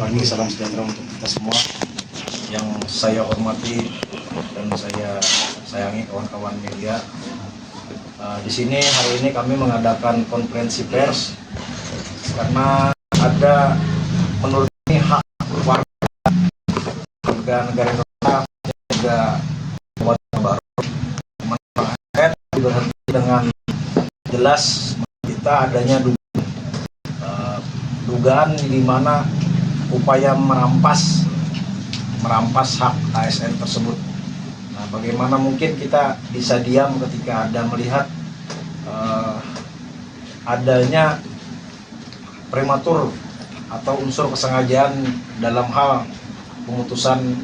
pagi, salam sejahtera untuk kita semua. Yang saya hormati dan saya sayangi kawan-kawan media. Di sini hari ini kami mengadakan konferensi pers karena ada menurut ini hak warga negara Indonesia juga warga baru berhenti dengan jelas kita adanya dugaan di mana upaya merampas hak ASN tersebut. Nah, bagaimana mungkin kita bisa diam ketika ada melihat adanya prematur atau unsur kesengajaan dalam hal pemutusan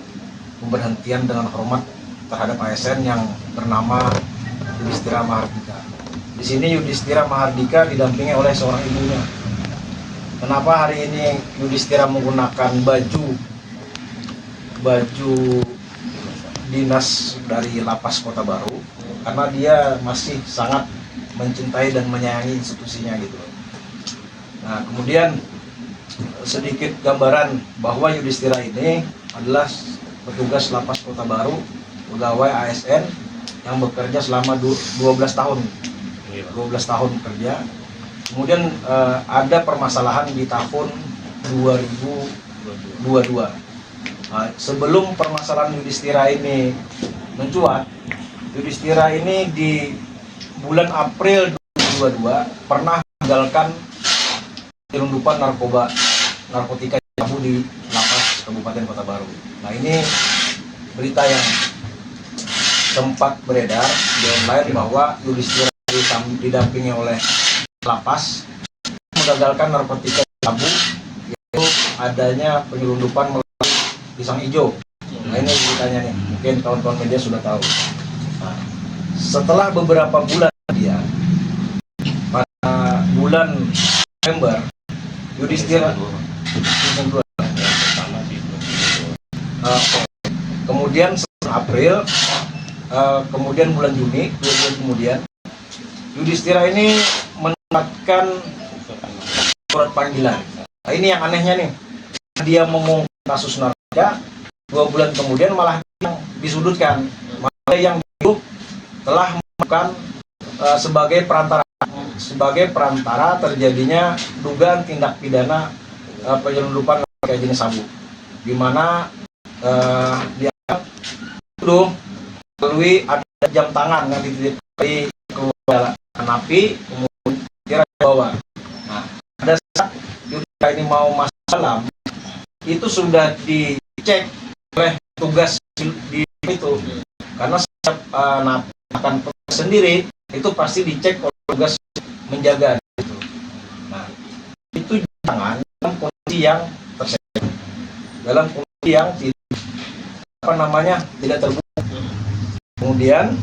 pemberhentian dengan hormat terhadap ASN yang bernama Yudhistira Mahardika. Di sini Yudhistira Mahardika didampingi oleh seorang ibunya. Kenapa hari ini Yudhistira menggunakan baju dinas dari Lapas Kota Baru? Karena dia masih sangat mencintai dan menyayangi institusinya gitu. Nah, kemudian sedikit gambaran bahwa Yudhistira ini adalah petugas Lapas Kota Baru, pegawai ASN yang bekerja selama 12 tahun. 12 tahun kerja. Kemudian ada permasalahan di tahun 2022. Sebelum permasalahan Yudhistira ini mencuat, Yudhistira ini di bulan April 2022 pernah menggagalkan penyelundupan narkotika sabu di Lapas Kabupaten Kota Baru. Nah, ini berita yang sempat beredar di online bahwa Yudhistira didampingi oleh Lapas menggagalkan narkotika sabu, yaitu adanya penyelundupan melalui pisang hijau. Nah, ini beritanya nih, mungkin kawan-kawan media sudah tahu. Nah, setelah beberapa bulan dia, pada bulan November, Yudhistira kemudian April, kemudian bulan Juni, 2 bulan kemudian, Yudhistira ini mendapatkan surat panggilan. Nah, ini yang anehnya nih, dia mengungkap kasus narkotika, 2 bulan kemudian malah yang disudutkan, malah yang dituduh telah melakukan sebagai perantara terjadinya dugaan tindak pidana penyelundupan narkotika jenis sabu, di mana dia dituduh melalui ada jam tangan yang dititip dari keluar napi, kemudian kira bawah. Nah, pada saat Yudhistira ini mau masuk dalam, itu sudah dicek oleh tugas di itu, karena setiap napi akan sendiri itu pasti dicek oleh tugas menjaga itu. Nah, itu jangan dalam kondisi yang tersedia, dalam kondisi yang tidak terbuka. Kemudian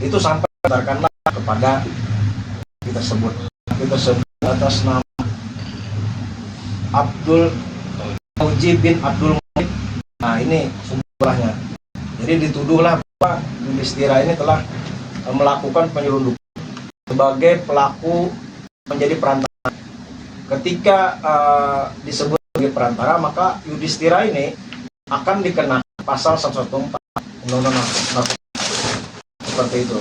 itu sampai ditatarkanlah kepada kita sebut atas nama Abdul Muji bin Abdul Muhid. Nah, ini sumbernya. Jadi dituduhlah bahwa Yudhistira ini telah melakukan penyelundupan sebagai pelaku menjadi perantara. Ketika disebut sebagai perantara, maka Yudhistira ini akan dikenakan pasal 114 Undang-Undang Narkotika seperti itu.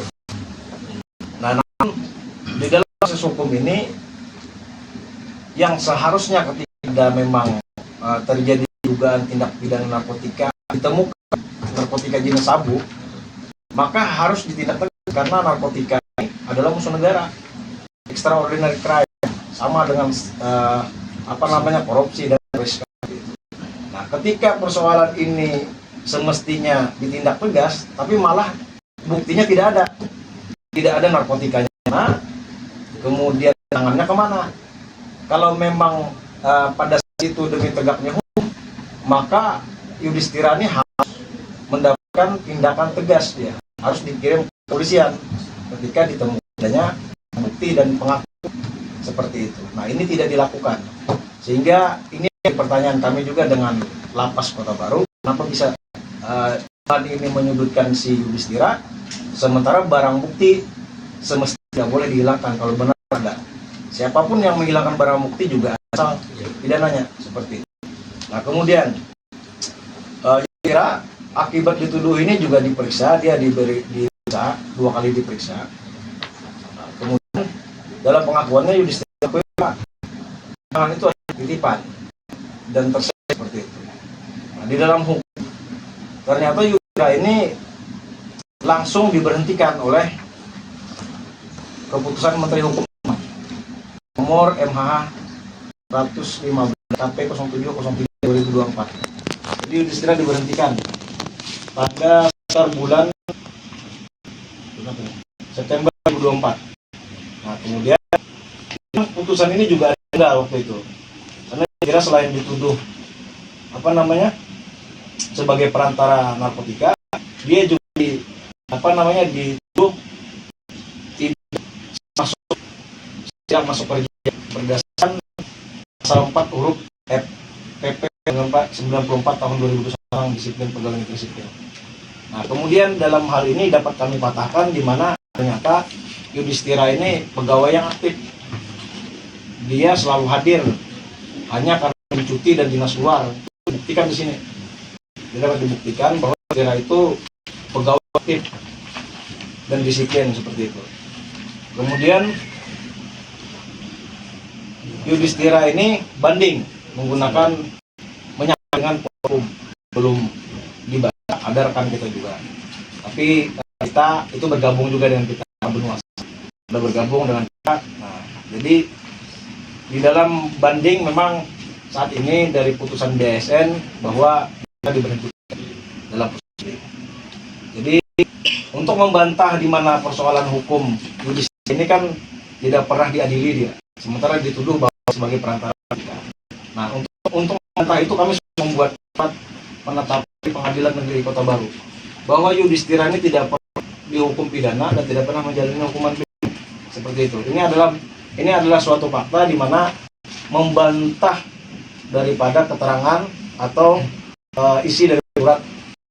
Nah, namun di dalam proses hukum ini yang seharusnya ketika memang terjadi dugaan tindak pidana narkotika, ditemukan narkotika jenis sabu, maka harus ditindak tegas karena narkotika ini adalah musuh negara, extraordinary crime, sama dengan korupsi dan terorisme. Nah, ketika persoalan ini semestinya ditindak tegas, tapi malah buktinya tidak ada narkotikanya. Nah, kemudian tangannya kemana? Kalau memang pada saat itu demi tegaknya hukum, maka Yudhistira ini harus mendapatkan tindakan tegas, dia harus dikirim ke kepolisian ketika ditemukannya bukti dan pengakuan seperti itu. Nah, ini tidak dilakukan, sehingga ini pertanyaan kami juga dengan Lapas Kota Baru, kenapa bisa ini menyudutkan si Yudhistira, sementara barang bukti semestinya tidak boleh dihilangkan. Kalau benar ada, siapapun yang menghilangkan barang bukti juga asal pidananya seperti itu. Nah kemudian kira akibat dituduh ini juga diperiksa, dia diperiksa 2 kali diperiksa. Nah, kemudian dalam pengakuannya Yudhistira tangan itu ada titipan dan tersebut seperti itu. Nah, di dalam hukum ternyata Yudhistira ini langsung diberhentikan oleh keputusan Menteri Hukum nomor MHH 115 KP 0703 2024. Jadi Yudhistira diberhentikan pada sekitar bulan September 2024. Nah kemudian putusan ini juga ada waktu itu, karena Yudhistira selain dituduh sebagai perantara narkotika, dia juga dituduh tidak masuk kerja berdasarkan pasal 4 huruf F PP 94 tahun 2021 tentang disiplin pegawai negeri sipil. Nah kemudian dalam hal ini dapat kami patahkan di mana ternyata Yudhistira ini pegawai yang aktif, dia selalu hadir, hanya karena cuti dan dinas luar. Dibuktikan di sini, dapat dibuktikan bahwa Yudhistira itu pegawai aktif dan disiplin seperti itu. Kemudian Yudhistira ini banding menggunakan dengan hukum, belum dibaca, ada rekan kita juga. Tapi kita itu bergabung juga dengan kita benua, sudah bergabung dengan kita. Nah, jadi di dalam banding memang saat ini dari putusan BSN bahwa kita diberhentikan dalam proses ini. Jadi untuk membantah di mana persoalan hukum Yudhistira ini kan tidak pernah diadili dia, sementara dituduh bahwa sebagai perantara. Nah untuk membantah itu kami membuat penetapan di Pengadilan Negeri Kota Baru bahwa Yudhistira ini tidak pernah dihukum pidana dan tidak pernah menjalani hukuman pidana seperti itu. Ini adalah suatu fakta di mana membantah daripada keterangan atau isi dari surat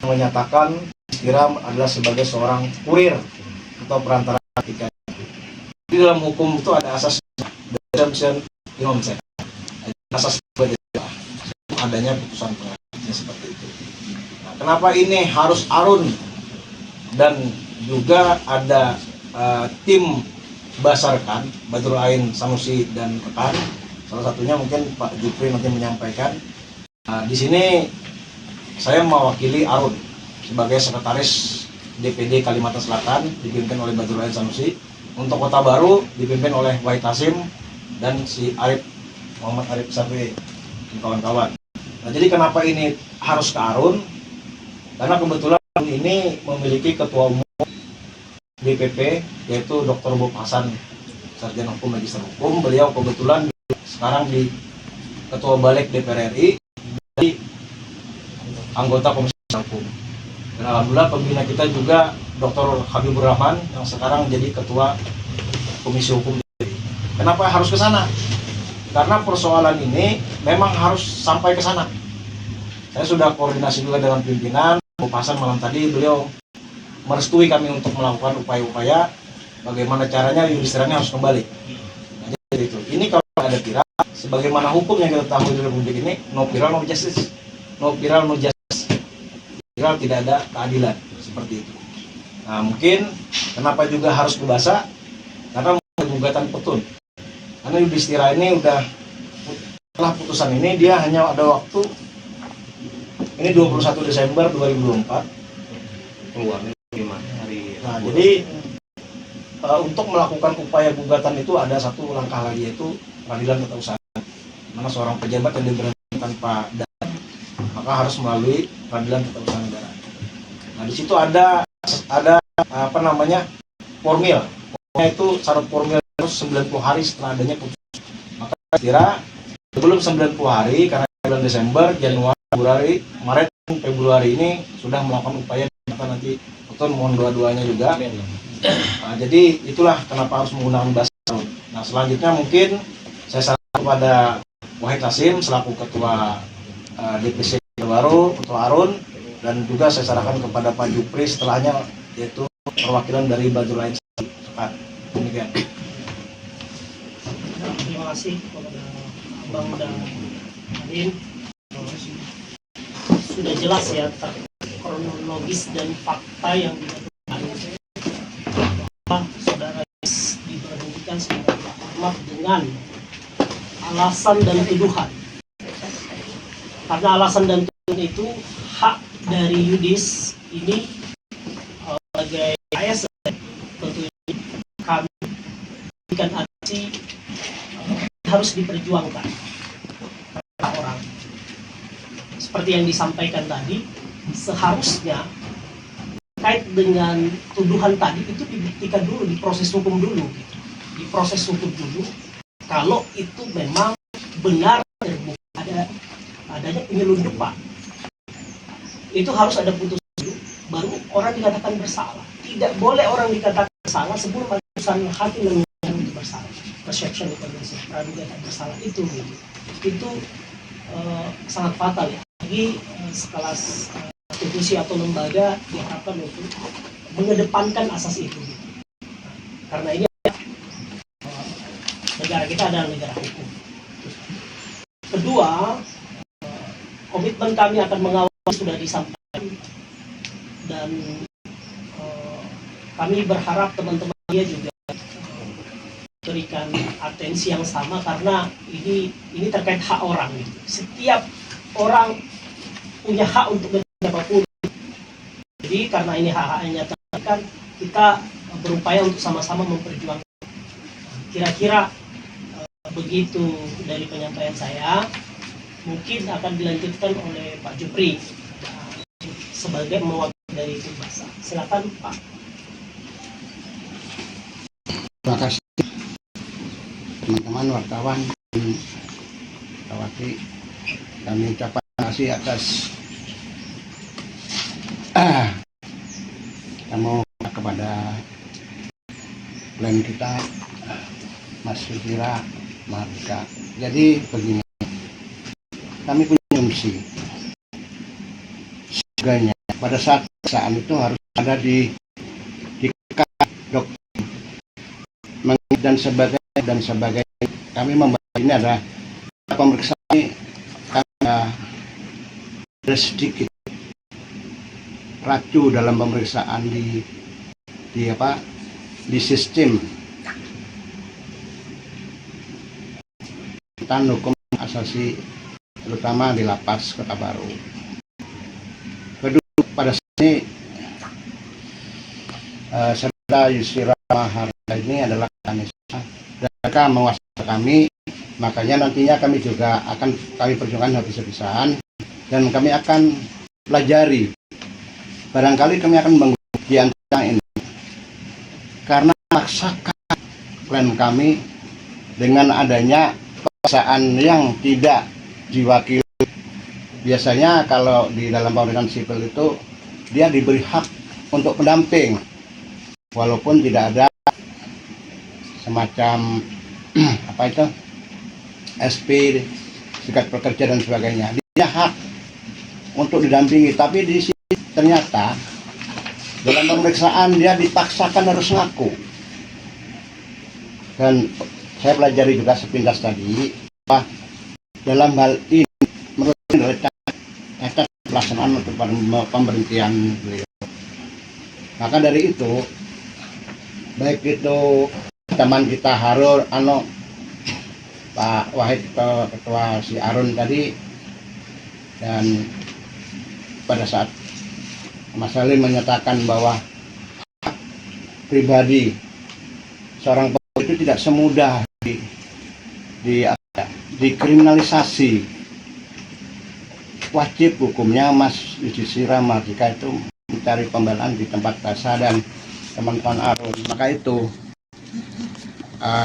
yang menyatakan Yudhistira adalah sebagai seorang kurir atau perantara narkotika. Di dalam hukum itu ada asas presumption innocence, asas adanya putusan pengadilan seperti itu. Nah, kenapa ini harus Arun dan juga ada tim Basarkan, Badrul Ain, Sanusi dan rekan. Salah satunya mungkin Pak Jupri nanti menyampaikan. Di sini saya mewakili Arun sebagai sekretaris DPD Kalimantan Selatan dipimpin oleh Badrul Ain Sanusi. Untuk Kota Baru dipimpin oleh Wahid Hasim dan si Muhammad Arif Safi dan kawan-kawan. Nah, jadi kenapa ini harus ke Arun? Karena kebetulan Arun ini memiliki ketua umum DPP yaitu Dr. Bob Hasan, Sarjana Hukum Magister Hukum. Beliau kebetulan sekarang di Ketua Balik DPR RI, dari anggota Komisi Hukum. Dan alhamdulillah pembina kita juga Dr. Habibur Rahman yang sekarang jadi Ketua Komisi Hukum DPR. Kenapa harus ke sana? Karena persoalan ini memang harus sampai ke sana. Saya sudah koordinasi juga dengan pimpinan Pasan malam tadi, beliau merestui kami untuk melakukan upaya-upaya bagaimana caranya Yudhistira harus kembali. Nah, jadi itu. Ini kalau ada viral, sebagaimana hukum yang kita tahu di Republik ini, no viral no justice, no viral no justice. Viral tidak ada keadilan seperti itu. Nah mungkin kenapa juga harus berbahasa? Karena gugatan petun. Karena Yudhistira ini setelah putusan ini dia hanya ada waktu ini 21 Desember 2024 keluarnya gimana hari. Nah jadi untuk melakukan upaya gugatan itu ada satu langkah lagi, yaitu peradilan tata usaha. Mana seorang pejabat yang diberhentikan tanpa dana maka harus melalui peradilan tata usaha negara. Nah di situ ada formil. Itu syarat formil harus 90 hari setelah adanya putusan. Maka kira sebelum 90 hari, karena bulan Desember, Januari, Februari, Maret, Februari ini sudah melakukan upaya nanti betul, mohon dua-duanya juga. Nah, jadi itulah kenapa harus menggunakan bahasa Arun. Nah selanjutnya mungkin saya sarankan kepada Wahid Hasim selaku Ketua DPC Baru, Ketua Arun, dan juga saya sarankan kepada Pak Jupri setelahnya, yaitu perwakilan dari Badrul Ain. Demikian. Terima kasih kepada Abang dan Adin. sudah jelas ya kronologis dan fakta yang dilakukan bahwa saudara diberhentikan sebagai hormat dengan alasan dan tuduhan. Karena alasan dan tuduhan itu hak dari Yudis ini sebagai ASN, tentunya kami berikan aksi harus diperjuangkan orang. Seperti yang disampaikan tadi, seharusnya terkait dengan tuduhan tadi itu dibuktikan dulu, diproses hukum dulu, diproses hukum dulu. Kalau itu memang benar terbukti adanya penyelundupan, itu harus ada putusan dulu, baru orang dikatakan bersalah. Tidak boleh orang dikatakan bersalah sebelum putusan hakim menyatakan bersalah. Perception itu praduga tak bersalah itu sangat fatal ya. Bagi sekelas institusi atau lembaga diharapkan untuk mengedepankan asas itu. Karena ini negara kita adalah negara hukum. Kedua, komitmen kami akan mengawal sudah disampaikan, dan kami berharap teman-teman dia juga berikan atensi yang sama, karena ini terkait hak orang. Setiap orang punya hak untuk menjadi apapun. Jadi karena ini hak-haknya terkait, kita berupaya untuk sama-sama memperjuangkan. Kira-kira begitu dari penyampaian saya. Mungkin akan dilanjutkan oleh Pak Jupri sebagai mewakili dari tim Basa. Silakan Pak. Terima kasih teman-teman wartawan dan Wati. Kami ucapkan terima kasih atas kamu kepada klien kita Mas Sudira Mahardika. Jadi begini, kami punya misi sebenarnya pada saat itu harus ada di dokter dan sebagainya. Kami membahas ini adalah pemeriksaan kami ada sedikit racu dalam pemeriksaan di sistem hukum asasi, terutama di Lapas Kota Baru. Kedua, pada saat ini saudara Yusira Mahardika ini adalah Kanisa dan mereka menguasai kami, makanya nantinya kami juga akan perjuangkan habis-habisan dan kami akan pelajari. Barangkali kami akan menggunakan ini karena memaksakan klien kami dengan adanya perusahaan yang tidak diwakili. Biasanya kalau di dalam pemerintahan sipil itu dia diberi hak untuk pendamping walaupun tidak ada semacam SP, serikat pekerja dan sebagainya. Dia hak untuk didampingi, tapi di sini ternyata dalam pemeriksaan dia dipaksakan harus ngaku. Dan saya pelajari juga sepintas tadi, dalam hal ini menurut cacat pelaksanaan untuk pemberhentian beliau. Maka dari itu, baik itu teman kita Harun, Pak Wahid, ketua si Arun tadi, dan pada saat Mas Salim menyatakan bahwa hak pribadi seorang itu tidak semudah dikriminalisasi. Wajib hukumnya Mas Yusira Mahardika itu mencari pembelaan di tempat Basa dan teman-teman Arun. Maka itu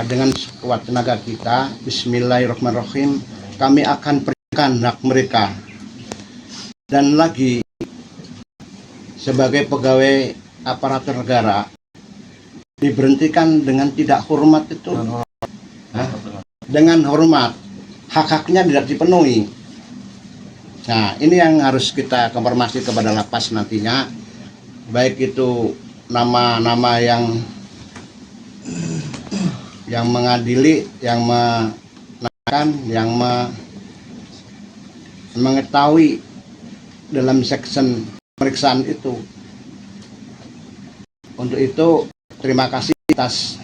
dengan sekuat tenaga kita, bismillahirrahmanirrahim, kami akan perjuangkan hak mereka. Dan lagi, sebagai pegawai aparatur negara diberhentikan dengan tidak hormat itu, dengan hormat, hak-haknya tidak dipenuhi. Nah, ini yang harus kita konfirmasi kepada lapas nantinya, baik itu nama-nama yang mengadili, yang menekan, yang mengetahui dalam section pemeriksaan itu. Untuk itu terima kasih atas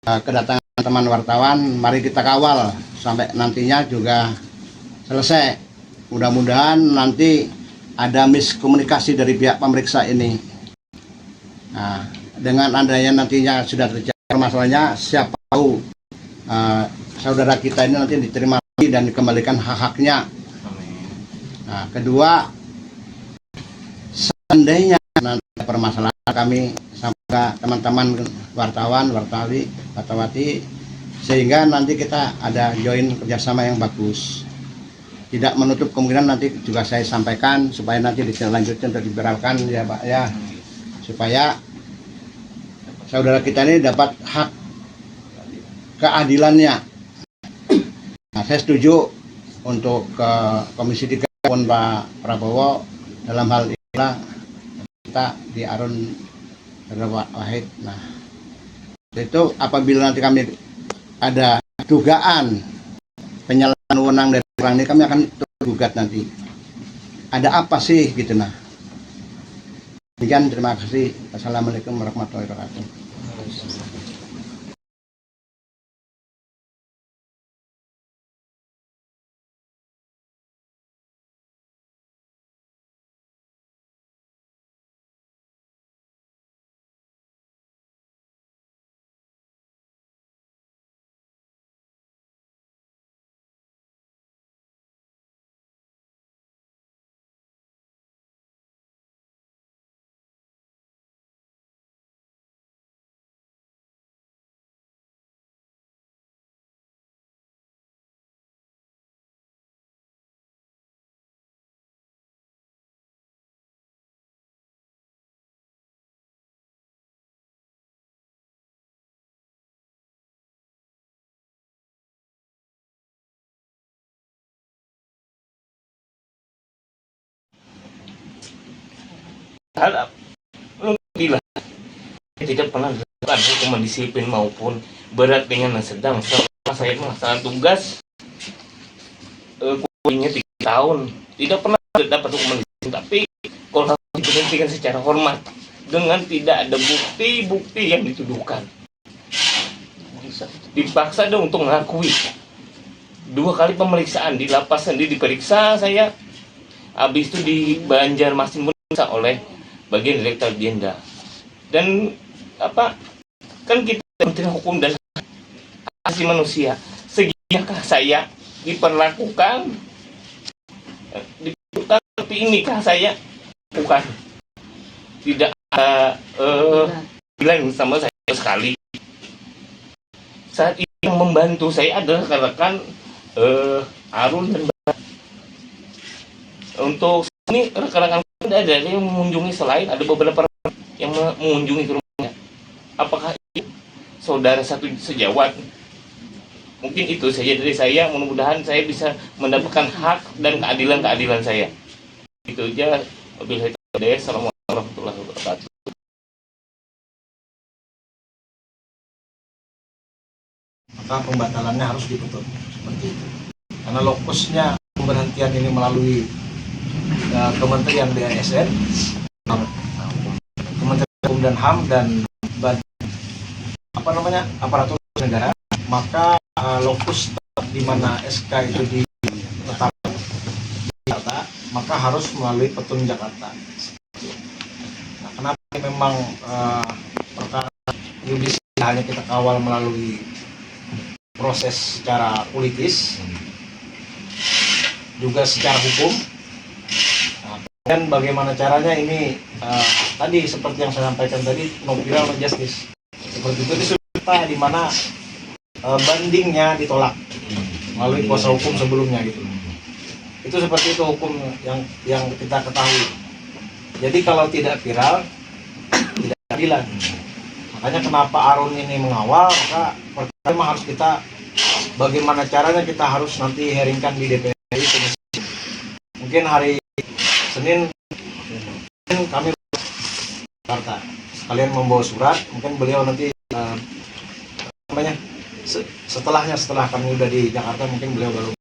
kedatangan teman wartawan. Mari kita kawal sampai nantinya juga selesai. Mudah-mudahan nanti ada miskomunikasi dari pihak pemeriksa ini. Nah, dengan adanya nantinya sudah terjadi masalahnya, siapa tahu saudara kita ini nanti diterima lagi dan dikembalikan hak-haknya. Nah, kedua, seandainya nanti permasalahan, kami sama teman-teman wartawan, wartawati, sehingga nanti kita ada join kerjasama yang bagus. Tidak menutup kemungkinan nanti juga saya sampaikan supaya nanti dilanjutkan untuk diberikan ya Pak ya, supaya saudara kita ini dapat hak keadilannya. Nah, saya setuju untuk ke Komisi 3 pun Pak Prabowo dalam hal inilah kita di Arun Wahid. Nah, itu apabila nanti kami ada dugaan penyalahgunaan wewenang dari orang ini, kami akan gugat nanti. Ada apa sih gitu nah. Demikian, terima kasih. Assalamualaikum warahmatullahi wabarakatuh. Harap bila tidak pernah dilakukan hukuman disiplin maupun berat ringan dan sedang selama saya melaksanakan tugas kurangnya 3 tahun tidak pernah dapat hukuman disiplin, tapi kalau harus diberhentikan secara hormat dengan tidak ada bukti-bukti yang dituduhkan, dipaksa dong untuk mengakui. 2 kali pemeriksaan di lapas sendiri diperiksa saya, habis itu di Banjarmasin diperiksa oleh bagian Direktur Jenderal. Dan apa kan kita Kementerian Hukum dan Asasi Manusia, segiakah saya diperlakukan seperti inikah saya bukan tidak ada bilang sama saya sekali. Saat ini yang membantu saya adalah rekan Arun dan untuk ini rekan-rekan tidak ada yang mengunjungi, selain ada beberapa yang mengunjungi ke rumahnya. Apakah ini saudara satu sejawat? Mungkin itu saja dari saya. Mudah-mudahan saya bisa mendapatkan hak dan keadilan saya. Itu aja. Wabillahi taufiq. Assalamualaikum warahmatullahi wabarakatuh. Maka pembatalannya harus ditutup seperti itu. Karena lokusnya pemberhentian ini melalui Kementerian BASN, Kementerian Hukum dan HAM dan aparatur negara, maka lokus di mana SK itu ditetapkan di Jakarta, maka harus melalui Petun Jakarta. Nah, kenapa memang perkara yudisial hanya kita kawal melalui proses secara politis, juga secara hukum. Dan bagaimana caranya ini tadi seperti yang saya sampaikan tadi, no viral no justice. Seperti itu disuruh di mana bandingnya ditolak melalui kuasa hukum sebelumnya gitu. Itu seperti itu hukum yang kita ketahui. Jadi kalau tidak viral tidak keadilan. Makanya kenapa Arun ini mengawal, maka pertama harus kita bagaimana caranya kita harus nanti hearingkan di DPR Komisi. Mungkin hari Senin kami Jakarta kalian membawa surat, mungkin beliau nanti setelah kami udah di Jakarta, mungkin beliau baru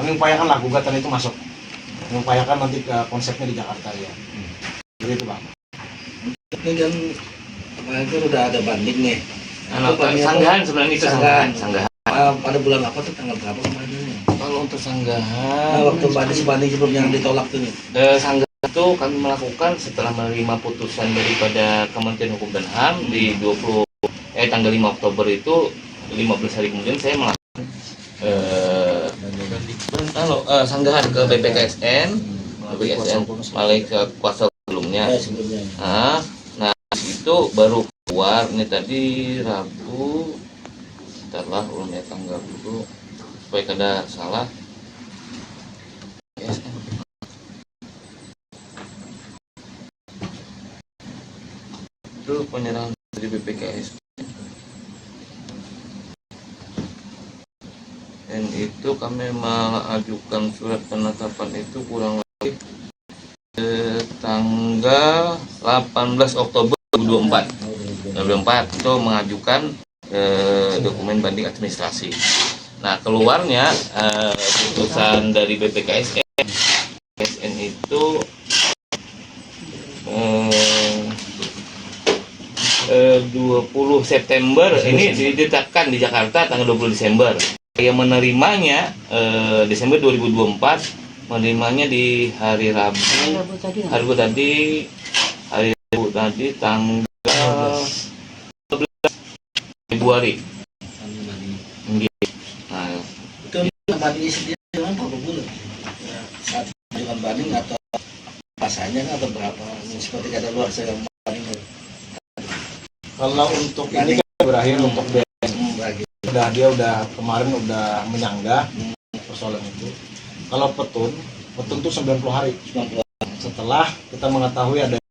kami upayakanlah gugatan itu masuk mengupayakan nanti konsepnya di Jakarta ya. Jadi itu Bang. Ini kan kemarin kan udah ada banding nih. Sanggahan sebenarnya itu sanggahan. Pada bulan apa tuh, tanggal berapa kemarin? Kalau untuk sanggahan, Waktu banding sebelum yang ditolak tuh nih. sanggahan itu kami melakukan setelah menerima putusan daripada Kementerian Hukum dan HAM di tanggal 5 Oktober itu 15 hari kemudian saya melakukan sanggahan ke BPKSN melalui kuasa sebelumnya. Nah itu baru keluar ini tadi Rabu. Setelah ulunnya tanggal dulu supaya kada salah. Itu penyerahan dari BPKS. Dan itu kami mengajukan surat penetapan itu kurang lebih tanggal 18 Oktober 2024 itu mengajukan dokumen banding administrasi. Nah keluarnya putusan dari BPKSN itu 20 September ini ditetapkan di Jakarta tanggal 20 Desember. Yang menerimanya Desember 2024, menerimanya di hari Rabu. Hari Rabu tadi tanggal 12 Februari. Nah, Itu banding sendiri berapa bulan? Saat mengajukan banding atau pasanya atau berapa? Seperti kata luar saya banding. Kalau untuk ini kan berakhir untuk dia udah kemarin udah menyanggah persoalan itu. Kalau petun tuh 90 hari setelah kita mengetahui ada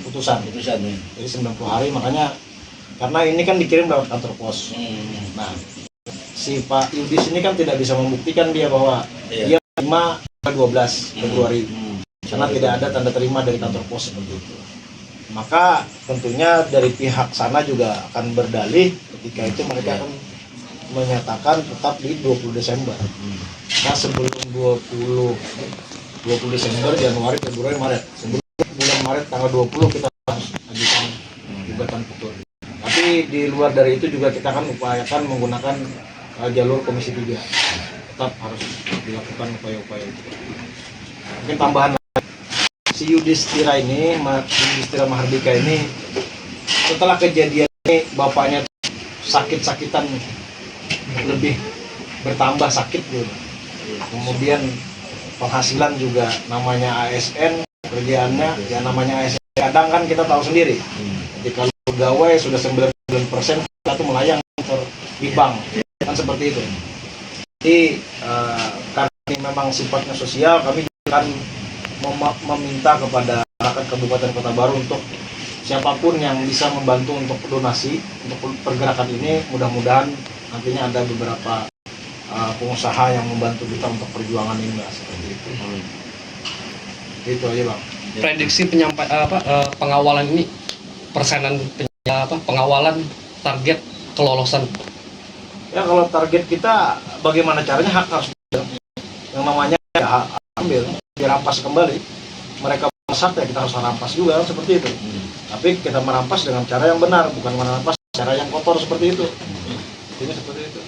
putusan. Jadi 90 hari, makanya karena ini kan dikirim lewat kantor pos. Nah, si Pak Yudis ini kan tidak bisa membuktikan dia bahwa dia terima 12 Februari karena tidak ada tanda terima dari kantor pos seperti itu. Maka tentunya dari pihak sana juga akan berdalih ketika itu mereka akan menyatakan tetap di 20 Desember. Nah sebelum 20 Desember, Januari, Februari, Maret. Sebelum bulan Maret tanggal 20 kita ajukan gugatan petun. Tapi di luar dari itu juga kita akan upayakan menggunakan jalur Komisi 3. Tetap harus dilakukan upaya-upaya itu. Mungkin tambahan si Yudhistira Mahardika ini setelah kejadian ini bapaknya sakit-sakitan, lebih bertambah sakit gitu. Kemudian penghasilan juga namanya ASN, kerjaannya ya namanya ASN, kadang kan kita tahu sendiri. Jadi kalau pegawai sudah 99% kita tuh melayang di bank kan seperti itu. Jadi karena ini memang sifatnya sosial, kami akan meminta kepada masyarakat Kabupaten Kota Baru untuk siapapun yang bisa membantu untuk donasi untuk pergerakan ini. Mudah-mudahan nantinya ada beberapa pengusaha yang membantu kita untuk perjuangan ini, seperti itu. Itu aja Bang. Prediksi pengawalan ini, persenan pengawalan target kelolosan. Ya kalau target kita bagaimana caranya hak harus yang namanya ya, hak ambil dirampas kembali. Mereka mesak ya kita harus rampas juga seperti itu. Tapi kita merampas dengan cara yang benar, bukan merampas cara yang kotor seperti itu. Ini seperti itu.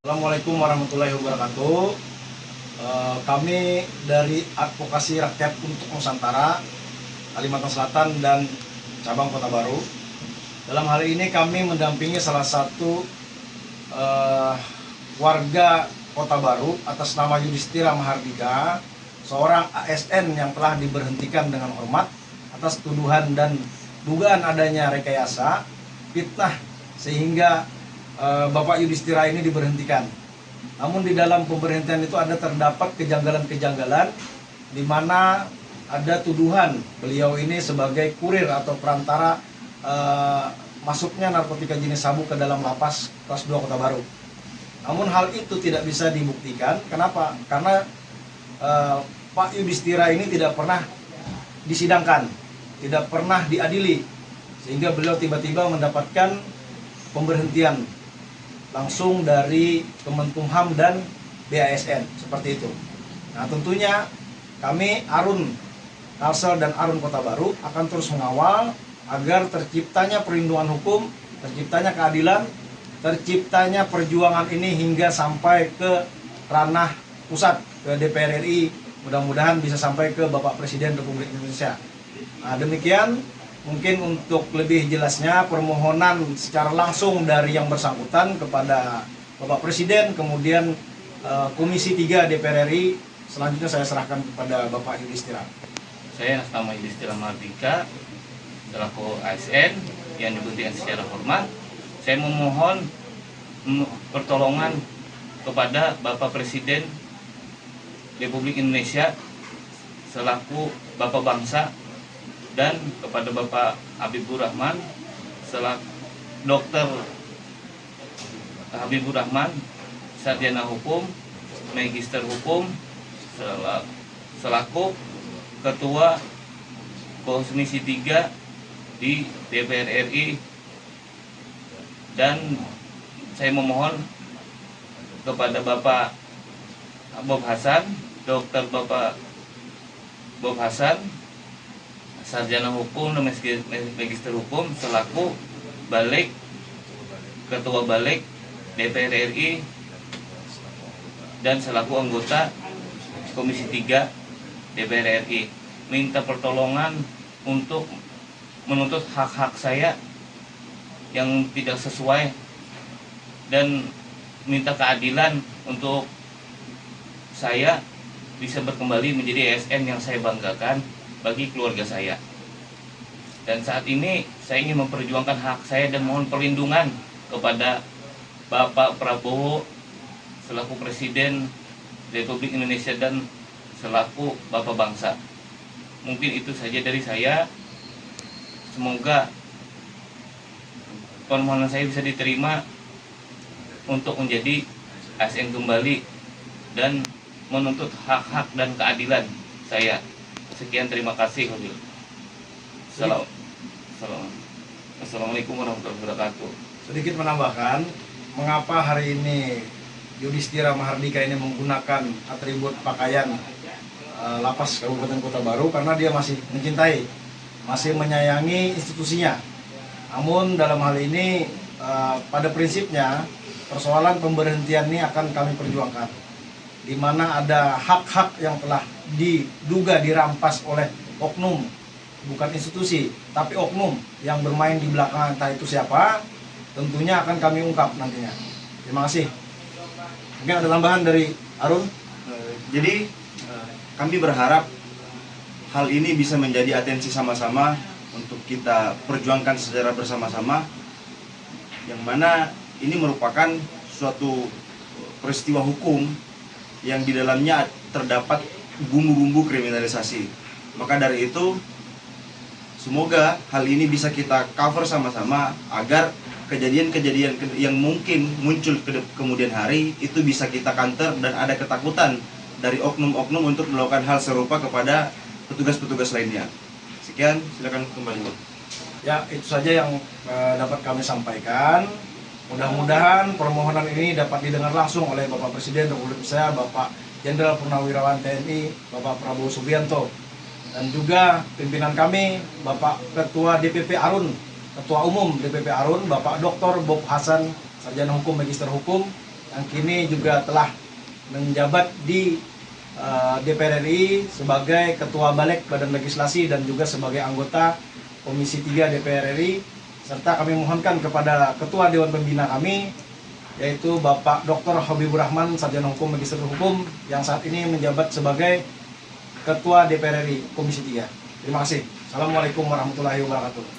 Assalamualaikum warahmatullahi wabarakatuh. Kami dari Advokasi Rakyat untuk Nusantara, Kalimantan Selatan dan Cabang Kota Baru. Dalam hal ini kami mendampingi salah satu warga Kota Baru atas nama Yudhistira Mahardika, seorang ASN yang telah diberhentikan dengan hormat atas tuduhan dan dugaan adanya rekayasa, fitnah, sehingga Bapak Yudhistira ini diberhentikan. Namun di dalam pemberhentian itu ada terdapat kejanggalan-kejanggalan di mana ada tuduhan beliau ini sebagai kurir atau perantara masuknya narkotika jenis sabu ke dalam lapas kelas 2 Kota Baru. Namun hal itu tidak bisa dibuktikan. Kenapa? Karena Pak Yudhistira ini tidak pernah disidangkan, tidak pernah diadili, sehingga beliau tiba-tiba mendapatkan pemberhentian langsung dari Kemenkumham dan BASN, seperti itu. Nah, tentunya kami Arun Kalsel dan Arun Kota Baru akan terus mengawal agar terciptanya perlindungan hukum, terciptanya keadilan, terciptanya perjuangan ini hingga sampai ke ranah pusat, ke DPR RI, mudah-mudahan bisa sampai ke Bapak Presiden Republik Indonesia. Nah, demikian mungkin untuk lebih jelasnya permohonan secara langsung dari yang bersangkutan kepada Bapak Presiden, kemudian Komisi 3 DPR RI, selanjutnya saya serahkan kepada Bapak Yudhistira. Saya atas nama Yudhistira Mahardika selaku ASN yang dibuktikan secara hormat, saya memohon pertolongan kepada Bapak Presiden Republik Indonesia selaku Bapak Bangsa dan kepada Bapak Habibur Rahman selaku Dokter Habibur Rahman, Sarjana Hukum, Magister Hukum, selaku Ketua Komisi 3 di DPR RI, dan saya memohon kepada Bapak Bob Hasan, Dokter Bapak Bob Hasan, Sarjana Hukum dan Magister Hukum selaku Ketua Balik DPR RI dan selaku anggota Komisi 3 DPR RI, minta pertolongan untuk menuntut hak-hak saya yang tidak sesuai dan minta keadilan untuk saya bisa berkembali menjadi ASN yang saya banggakan bagi keluarga saya. Dan saat ini saya ingin memperjuangkan hak saya dan mohon perlindungan kepada Bapak Prabowo selaku Presiden Republik Indonesia dan selaku Bapak Bangsa. Mungkin itu saja dari saya. Semoga permohonan saya bisa diterima untuk menjadi ASN kembali dan menuntut hak-hak dan keadilan saya. Sekian, terima kasih. Assalamualaikum warahmatullahi wabarakatuh. Sedikit menambahkan, mengapa hari ini Yudhistira Mahardika ini menggunakan atribut pakaian lapas Kabupaten Kota Baru, karena dia masih mencintai, masih menyayangi institusinya. Namun dalam hal ini pada prinsipnya persoalan pemberhentian ini akan kami perjuangkan, di mana ada hak-hak yang telah diduga dirampas oleh oknum, bukan institusi, tapi oknum yang bermain di belakang, entah itu siapa, tentunya akan kami ungkap nantinya. Terima kasih. Mungkin ada tambahan dari Arun? Jadi kami berharap hal ini bisa menjadi atensi sama-sama untuk kita perjuangkan secara bersama-sama, yang mana ini merupakan suatu peristiwa hukum yang di dalamnya terdapat bumbu-bumbu kriminalisasi. Maka dari itu, semoga hal ini bisa kita cover sama-sama agar kejadian-kejadian yang mungkin muncul kemudian hari itu bisa kita counter dan ada ketakutan dari oknum-oknum untuk melakukan hal serupa kepada petugas-petugas lainnya. Sekian, silakan kembali. Ya, itu saja yang dapat kami sampaikan. Mudah-mudahan permohonan ini dapat didengar langsung oleh Bapak Presiden Republik Indonesia, Bapak Jenderal Purnawirawan TNI, Bapak Prabowo Subianto, dan juga pimpinan kami, Bapak Ketua DPP Arun, Ketua Umum DPP Arun, Bapak Dr. Bob Hasan, Sarjana Hukum, Magister Hukum, yang kini juga telah menjabat di DPR RI sebagai Ketua Balik Badan Legislasi dan juga sebagai anggota Komisi 3 DPR RI, serta kami mohonkan kepada Ketua Dewan Pembina kami, yaitu Bapak Dr. Habibur Rahman, Sarjana Hukum, Magister Hukum, yang saat ini menjabat sebagai Ketua DPR RI Komisi 3. Terima kasih. Assalamualaikum warahmatullahi wabarakatuh.